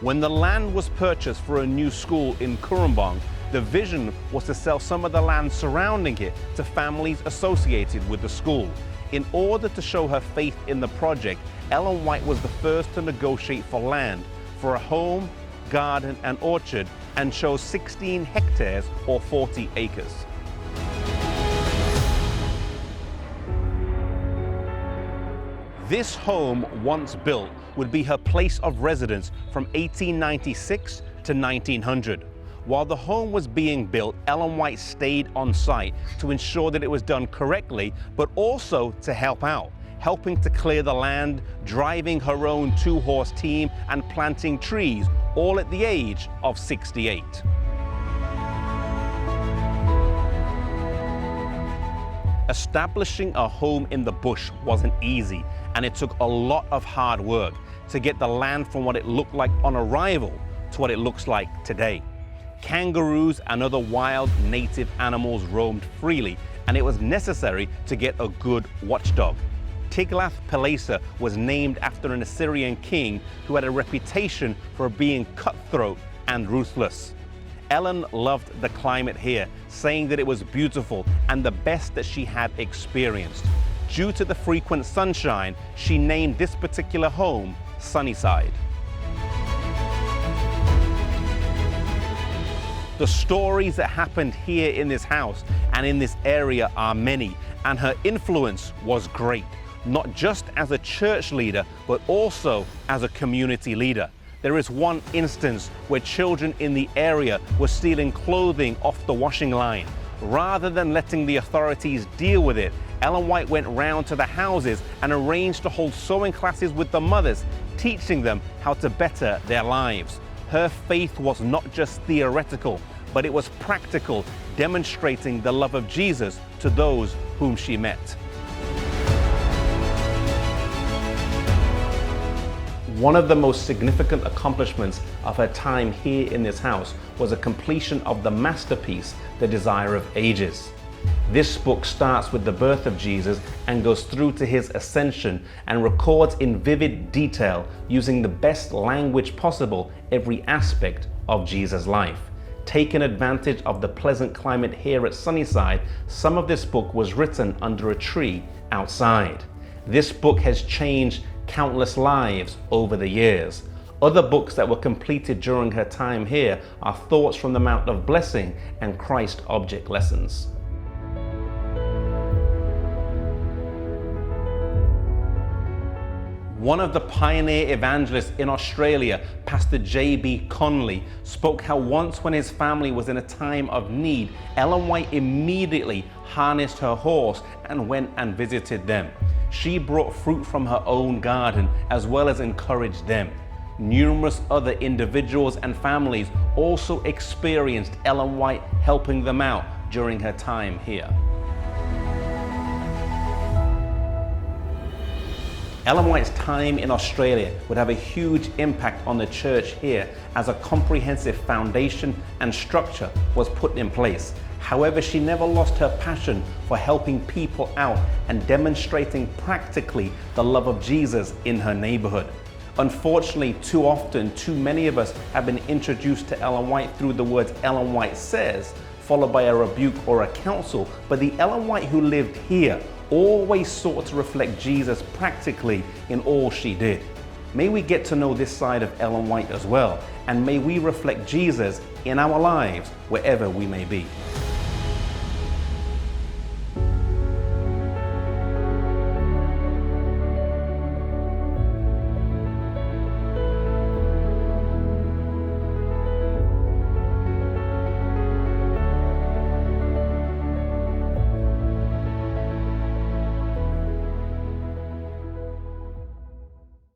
When the land was purchased for a new school in Currumbong, the vision was to sell some of the land surrounding it to families associated with the school. In order to show her faith in the project, Ellen White was the first to negotiate for land for a home, garden and orchard, and chose 16 hectares or 40 acres. This home, once built, would be her place of residence from 1896 to 1900. While the home was being built, Ellen White stayed on site to ensure that it was done correctly, but also to help out, helping to clear the land, driving her own 2-horse team, and planting trees, all at the age of 68. Establishing a home in the bush wasn't easy, and it took a lot of hard work to get the land from what it looked like on arrival to what it looks like today. Kangaroos and other wild native animals roamed freely, and it was necessary to get a good watchdog. Tiglath-Pileser was named after an Assyrian king who had a reputation for being cutthroat and ruthless. Ellen loved the climate here, saying that it was beautiful and the best that she had experienced. Due to the frequent sunshine, she named this particular home Sunnyside. The stories that happened here in this house and in this area are many, and her influence was great, not just as a church leader, but also as a community leader. There is one instance where children in the area were stealing clothing off the washing line. Rather than letting the authorities deal with it, Ellen White went round to the houses and arranged to hold sewing classes with the mothers, teaching them how to better their lives. Her faith was not just theoretical, but it was practical, demonstrating the love of Jesus to those whom she met. One of the most significant accomplishments of her time here in this house was a completion of the masterpiece, The Desire of Ages. This book starts with the birth of Jesus and goes through to his ascension and records in vivid detail, using the best language possible, every aspect of Jesus' life. Taking advantage of the pleasant climate here at Sunnyside, some of this book was written under a tree outside. This book has changed countless lives over the years. Other books that were completed during her time here are Thoughts from the Mount of Blessing and Christ Object Lessons. One of the pioneer evangelists in Australia, Pastor J.B. Conley, spoke how once when his family was in a time of need, Ellen White immediately harnessed her horse and went and visited them. She brought fruit from her own garden as well as encouraged them. Numerous other individuals and families also experienced Ellen White helping them out during her time here. Ellen White's time in Australia would have a huge impact on the church here as a comprehensive foundation and structure was put in place. However, she never lost her passion for helping people out and demonstrating practically the love of Jesus in her neighborhood. Unfortunately, too often, too many of us have been introduced to Ellen White through the words Ellen White says, followed by a rebuke or a counsel, but the Ellen White who lived here always sought to reflect Jesus practically in all she did. May we get to know this side of Ellen White as well, and may we reflect Jesus in our lives wherever we may be.